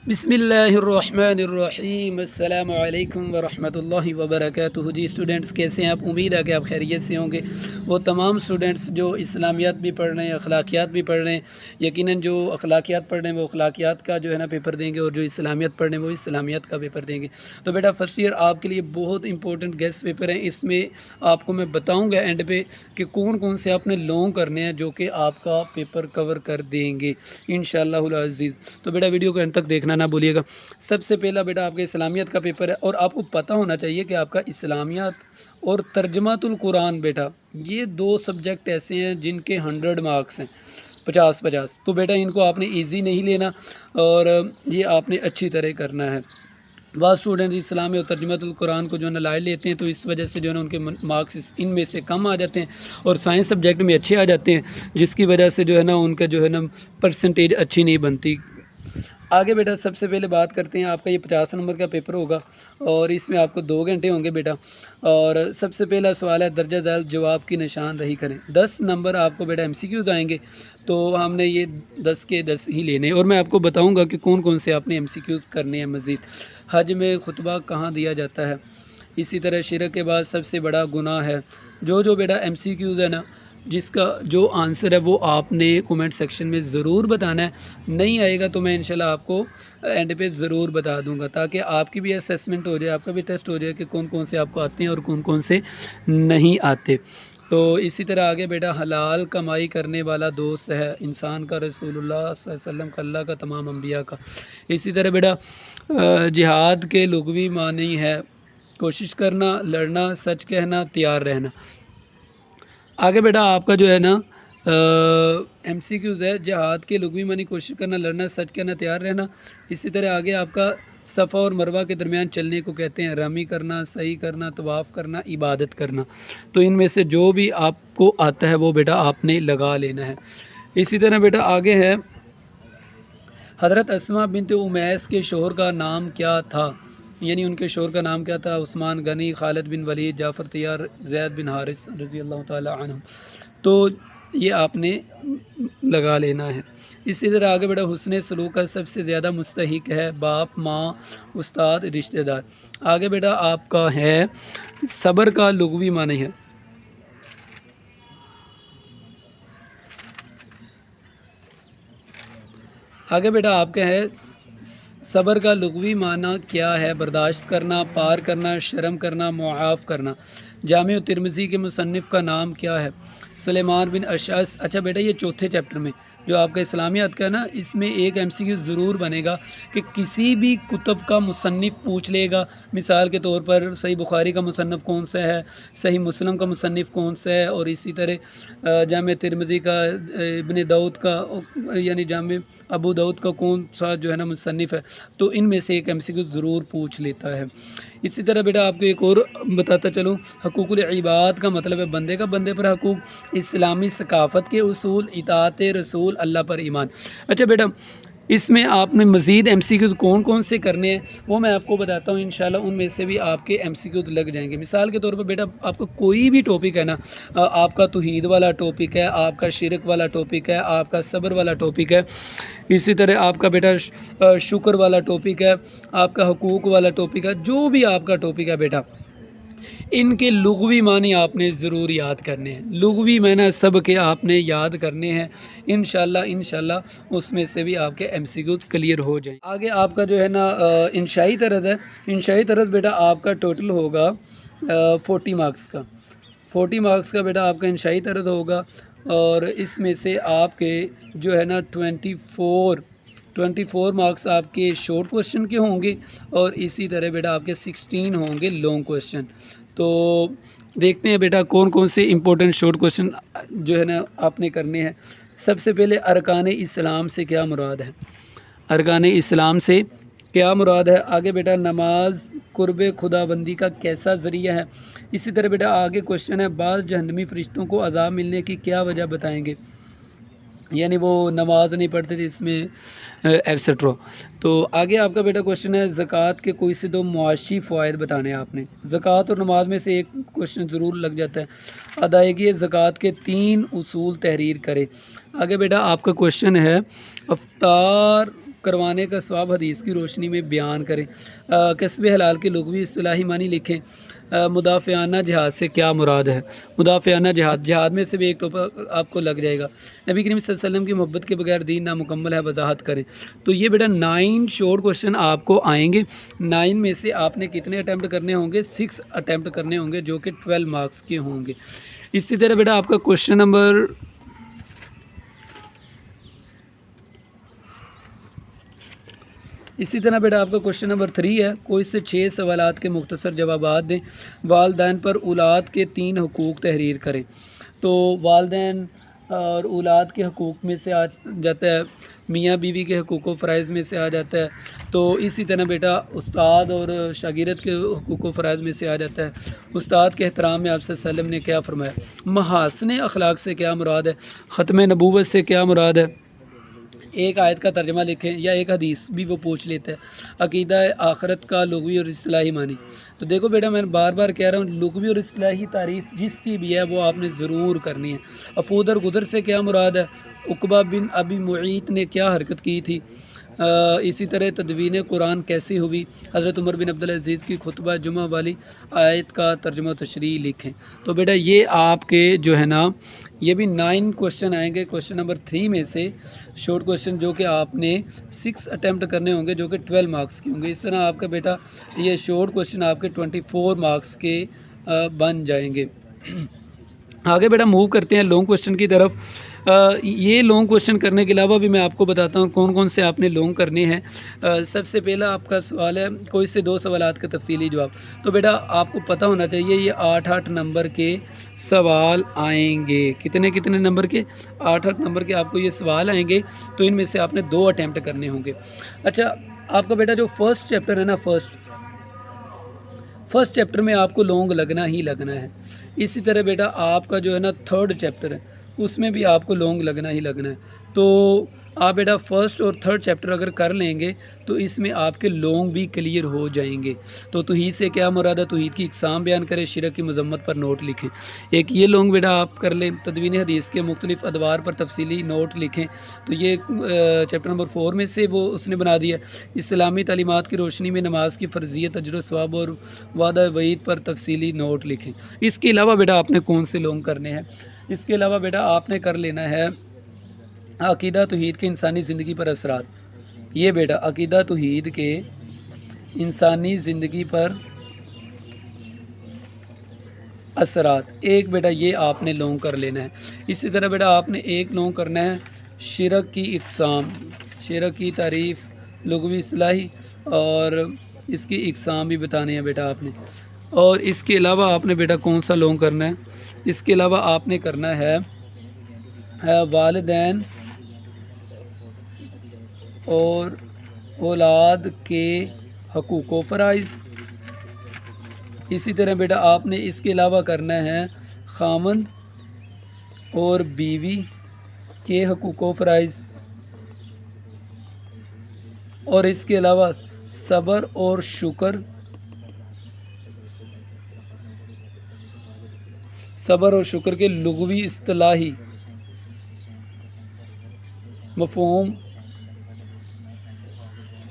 بسم اللہ الرحمن الرحیم، السلام علیکم ورحمۃ اللہ وبرکاتہ۔ جی اسٹوڈنٹس کیسے ہیں آپ؟ امید ہے کہ آپ خیریت سے ہوں گے۔ وہ تمام اسٹوڈنٹس جو اسلامیات بھی پڑھ رہے ہیں، اخلاقیات بھی پڑھ رہے ہیں، یقیناً جو اخلاقیات پڑھ رہے ہیں وہ اخلاقیات کا جو ہے نا پیپر دیں گے، اور جو اسلامیات پڑھ رہے ہیں وہ اسلامیات کا پیپر دیں گے۔ تو بیٹا فرسٹ ایئر آپ کے لیے بہت امپورٹنٹ گیسٹ پیپر ہیں۔ اس میں آپ کو میں بتاؤں گا اینڈ پہ کہ کون کون سے آپ نے لونگ کرنے ہیں جو کہ آپ کا پیپر کور کر دیں گے انشاءاللہ العزیز۔ تو بیٹا ویڈیو کو اینڈ تک دیکھنا نہ بولیے گا۔ سب سے پہلا بیٹا آپ کا اسلامیات کا پیپر ہے، اور آپ کو پتہ ہونا چاہیے کہ آپ کا اسلامیات اور ترجمۃ القرآن بیٹا یہ دو سبجیکٹ ایسے ہیں جن کے 100 مارکس ہیں، 50-50۔ تو بیٹا ان کو آپ نے ایزی نہیں لینا، اور یہ آپ نے اچھی طرح کرنا ہے۔ بعض اسٹوڈنٹ اسلامی اور ترجمۃ القرآن کو جو ہے نا لائٹ لیتے ہیں، تو اس وجہ سے جو ہے نا ان کے مارکس ان میں سے کم آ جاتے ہیں، اور سائنس سبجیکٹ میں اچھے آ جاتے ہیں، جس کی وجہ سے جو ہے نا ان کا جو ہے نا پرسنٹیج اچھی نہیں بنتی۔ آگے بیٹا سب سے پہلے بات کرتے ہیں، آپ کا یہ 50 نمبر کا پیپر ہوگا، اور اس میں آپ کو 2 گھنٹے ہوں گے بیٹا۔ اور سب سے پہلا سوال ہے درجہ ذیل جواب کی نشاندہی کریں۔ 10 نمبر آپ کو بیٹا MCQs آئیں گے، تو ہم نے یہ 10 کے 10 ہی لینے ہیں، اور میں آپ کو بتاؤں گا کہ کون کون سے آپ نے MCQs کرنے ہیں مزید۔ حج میں خطبہ کہاں دیا جاتا ہے؟ اسی طرح شرک کے بعد سب سے بڑا گناہ ہے۔ جو بیٹا MCQs ہے نا، جس کا جو آنسر ہے وہ آپ نے کومنٹ سیکشن میں ضرور بتانا ہے۔ نہیں آئے گا تو میں انشاءاللہ آپ کو اینڈ پہ ضرور بتا دوں گا، تاکہ آپ کی بھی اسیسمنٹ ہو جائے، آپ کا بھی ٹیسٹ ہو جائے کہ کون کون سے آپ کو آتے ہیں اور کون کون سے نہیں آتے۔ تو اسی طرح آگے بیٹا حلال کمائی کرنے والا دوست ہے انسان کا، رسول اللہ صلی اللہ علیہ وسلم کا، اللہ کا، تمام انبیاء کا۔ اسی طرح بیٹا جہاد کے لغوی معنی ہے کوشش کرنا، لڑنا، سچ کہنا، تیار رہنا۔ آگے بیٹا آپ کا جو ہے نا MCQs ہے، جہاد کے لغوی معنی کوشش کرنا، لڑنا، سچ کہنا، تیار رہنا۔ اسی طرح آگے آپ کا صفا اور مروہ کے درمیان چلنے کو کہتے ہیں رمی کرنا، صحیح کرنا، طواف کرنا، عبادت کرنا۔ تو ان میں سے جو بھی آپ کو آتا ہے وہ بیٹا آپ نے لگا لینا ہے۔ اسی طرح بیٹا آگے ہے حضرت اسماء بنت امیس کے شوہر کا نام کیا تھا؟ یعنی ان کے شوہر کا نام کیا تھا؟ عثمان غنی، خالد بن ولید، جعفر طیار، زید بن حارث رضی اللہ تعالی عنہ۔ تو یہ آپ نے لگا لینا ہے۔ اسی طرح آگے بیٹا حسن سلوک کا سب سے زیادہ مستحق ہے باپ، ماں، استاد، رشتہ دار۔ آگے بیٹا آپ کا ہے صبر کا لغوی معنی ہے۔ آگے بیٹا آپ کا ہے صبر کا لغوی معنی کیا ہے؟ برداشت کرنا، پار کرنا، شرم کرنا، معاف کرنا۔ جامع ترمذی کے مصنف کا نام کیا ہے؟ سلیمان بن اشعث۔ اچھا بیٹا یہ چوتھے چیپٹر میں جو آپ کا اسلامیات کا ہے نا، اس میں ایک MCQ ضرور بنے گا کہ کسی بھی کتب کا مصنف پوچھ لے گا۔ مثال کے طور پر صحیح بخاری کا مصنف کون سا ہے، صحیح مسلم کا مصنف کون سا ہے، اور اسی طرح جامع ترمذی کا، ابن داؤد کا، یعنی جامع ابو داؤد کا کون سا جو ہے نا مصنف ہے، تو ان میں سے ایک MCQ ضرور پوچھ لیتا ہے۔ اسی طرح بیٹا آپ کو ایک اور بتاتا چلوں، حقوق العباد کا مطلب ہے بندے کا بندے پر حقوق، اسلامی ثقافت کے اصول، اطاعت رسول، اللہ پر ایمان۔ اچھا بیٹا اس میں آپ نے مزید MCQs کون کون سے کرنے ہیں وہ میں آپ کو بتاتا ہوں انشاءاللہ، ان میں سے بھی آپ کے MCQs لگ جائیں گے۔ مثال کے طور پر بیٹا آپ کا کوئی بھی ٹاپک ہے نا، آپ کا توحید والا ٹاپک ہے، آپ کا شرک والا ٹاپک ہے، آپ کا صبر والا ٹاپک ہے، اسی طرح آپ کا بیٹا شکر والا ٹاپک ہے، آپ کا حقوق والا ٹاپک ہے، جو بھی آپ کا ٹاپک ہے بیٹا ان کے لغوی معنی آپ نے ضرور یاد کرنے ہیں۔ لغوی معنی سب کے آپ نے یاد کرنے ہیں انشاءاللہ اس میں سے بھی آپ کے MCQs کلیئر ہو جائیں۔ آگے آپ کا جو ہے نا انشائی طرز ہے۔ انشائی طرز بیٹا آپ کا ٹوٹل ہوگا 40 مارکس کا، 40 مارکس کا بیٹا آپ کا انشائی طرز ہوگا، اور اس میں سے آپ کے جو ہے نا 24 مارکس آپ کے شارٹ کوشچن کے ہوں گے، اور اسی طرح بیٹا آپ کے 16 ہوں گے لانگ کوشچن۔ تو دیکھتے ہیں بیٹا کون کون سے امپورٹنٹ شارٹ کوشچن جو ہے نا آپ نے کرنے ہیں۔ سب سے پہلے ارکان اسلام سے کیا مراد ہے؟ ارکان اسلام سے کیا مراد ہے؟ آگے بیٹا نماز قرب خدا بندی کا کیسا ذریعہ ہے؟ اسی طرح بیٹا آگے کوشچن ہے بعض جہنمی فرشتوں کو عذاب ملنے کی کیا وجہ بتائیں گے؟ یعنی وہ نماز نہیں پڑھتے تھے، اس میں ایٹسٹرا۔ تو آگے آپ کا بیٹا کوشچن ہے زکوٰۃ کے کوئی سے دو معاشی فوائد بتانے ہیں آپ نے۔ زکوٰۃ اور نماز میں سے ایک کوشچن ضرور لگ جاتا ہے۔ ادائیگی زکوٰۃ کے 3 اصول تحریر کرے۔ آگے بیٹا آپ کا کوشچن ہے افطار کروانے کا ثواب حدیث کی روشنی میں بیان کریں۔ کسب حلال کے لغوی اصطلاحی معنی لکھیں۔ مدافعانہ جہاد سے کیا مراد ہے؟ مدافعانہ جہاد میں سے بھی ایک ٹاپک آپ کو لگ جائے گا۔ نبی کریم صلی اللہ علیہ وسلم کی محبت کے بغیر دین نامکمل ہے، وضاحت کریں۔ تو یہ بیٹا 9 شارٹ کوشچن آپ کو آئیں گے۔ 9 میں سے آپ نے کتنے اٹیمپٹ کرنے ہوں گے؟ 6 اٹیمپٹ کرنے ہوں گے، جو کہ 12 مارکس کے ہوں گے۔ اسی طرح بیٹا آپ کا کوشچن نمبر کوشچن نمبر 3 ہے۔ کوئی سے 6 سوالات کے مختصر جوابات دیں۔ والدین پر اولاد کے 3 حقوق تحریر کریں۔ تو والدین اور اولاد کے حقوق میں سے آ جاتا ہے، میاں بیوی کے حقوق و فرائض میں سے آ جاتا ہے۔ تو اسی طرح بیٹا استاد اور شاگرد کے حقوق و فرائض میں سے آ جاتا ہے۔ استاد کے احترام میں آپ صلی اللہ علیہ وسلم نے کیا فرمایا؟ محاسن اخلاق سے کیا مراد ہے؟ ختم نبوت سے کیا مراد ہے؟ ایک آیت کا ترجمہ لکھیں، یا ایک حدیث بھی وہ پوچھ لیتا ہے۔ عقیدہ آخرت کا لغوی اور اصطلاحی معنی۔ تو دیکھو بیٹا میں بار بار کہہ رہا ہوں، لغوی اور اصطلاحی تعریف جس کی بھی ہے وہ آپ نے ضرور کرنی ہے۔ افود اور غدر سے کیا مراد ہے؟ عقبہ بن ابی معیط نے کیا حرکت کی تھی؟ اسی طرح تدوین قرآن کیسی ہوئی؟ حضرت عمر بن عبدالعزیز کی خطبہ جمعہ والی آیت کا ترجمہ و تشریح لکھیں۔ تو بیٹا یہ آپ کے جو ہے نا یہ بھی 9 کوشچن آئیں گے کوشچن نمبر 3 میں سے شارٹ کوشچن، جو کہ آپ نے 6 اٹیمپٹ کرنے ہوں گے، جو کہ 12 مارکس کے ہوں گے۔ اس طرح آپ کا بیٹا یہ شارٹ کوشچن آپ کے 24 مارکس کے بن جائیں گے۔ آگے بیٹا موو کرتے ہیں لانگ کوشچن کی طرف۔ یہ لانگ کوشچن کرنے کے علاوہ بھی میں آپ کو بتاتا ہوں کون کون سے آپ نے لانگ کرنے ہیں۔ سب سے پہلا آپ کا سوال ہے کوئی سے 2 سوالات کا تفصیلی جواب۔ تو بیٹا آپ کو پتہ ہونا چاہیے یہ 8 نمبر کے سوال آئیں گے۔ کتنے نمبر کے؟ 8 نمبر کے آپ کو یہ سوال آئیں گے، تو ان میں سے آپ نے 2 اٹیمپٹ کرنے ہوں گے۔ اچھا آپ کا بیٹا جو فرسٹ چیپٹر ہے نا، فرسٹ چیپٹر میں آپ کو لانگ لگنا ہی لگنا ہے۔ اسی طرح بیٹا آپ کا جو ہے نا 3rd چیپٹر ہے، اس میں بھی آپ کو لانگ لگنا ہی لگنا ہے۔ تو آپ بیٹا فرسٹ اور 3rd چیپٹر اگر کر لیں گے تو اس میں آپ کے لانگ بھی کلیئر ہو جائیں گے۔ تو توحید سے کیا مراد ہے؟ توحید کی اقسام بیان کریں، شرک کی مذمت پر نوٹ لکھیں۔ ایک یہ لانگ بیٹا آپ کر لیں، تدوین حدیث کے مختلف ادوار پر تفصیلی نوٹ لکھیں۔ تو یہ چیپٹر نمبر 4 میں سے وہ اس نے بنا دیا۔ اسلامی تعلیمات کی روشنی میں نماز کی فرضیت، اجر و ثواب اور وعدہ وعید پر تفصیلی نوٹ لکھیں۔ اس کے علاوہ بیٹا آپ نے کون سے لانگ کرنے ہیں؟ اس کے علاوہ بیٹا آپ نے کر لینا ہے عقیدہ توحید کے انسانی زندگی پر اثرات۔ یہ بیٹا عقیدہ توحید کے انسانی زندگی پر اثرات، ایک بیٹا یہ آپ نے لانگ کر لینا ہے۔ اسی طرح بیٹا آپ نے ایک لانگ کرنا ہے شرک کی اقسام، شرک کی تعریف لغوی اصطلاحی اور اس کی اقسام بھی بتانے ہیں بیٹا آپ نے۔ اور اس کے علاوہ آپ نے بیٹا کون سا لانگ کرنا ہے؟ اس کے علاوہ آپ نے کرنا ہے والدین اور اولاد کے حقوق و فرائض۔ اسی طرح بیٹا آپ نے اس کے علاوہ کرنا ہے خامند اور بیوی کے حقوق و فرائض، اور اس کے علاوہ صبر اور شکر، صبر اور شکر کے لغوی اصطلاحی مفہوم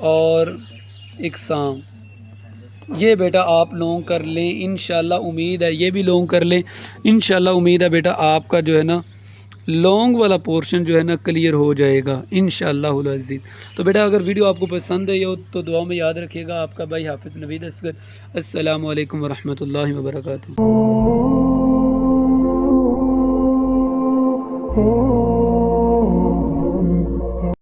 اور اقسام۔ یہ بیٹا آپ لانگ کر لیں، انشاءاللہ امید ہے یہ بھی لانگ کر لیں۔ انشاءاللہ امید ہے بیٹا آپ کا جو ہے نا لانگ والا پورشن جو ہے نا کلیئر ہو جائے گا انشاءاللہ العزیز۔ تو بیٹا اگر ویڈیو آپ کو پسند ہے تو دعا میں یاد رکھیے گا۔ آپ کا بھائی حافظ نوید اصغر۔ السلام علیکم ورحمۃ اللہ وبرکاتہ۔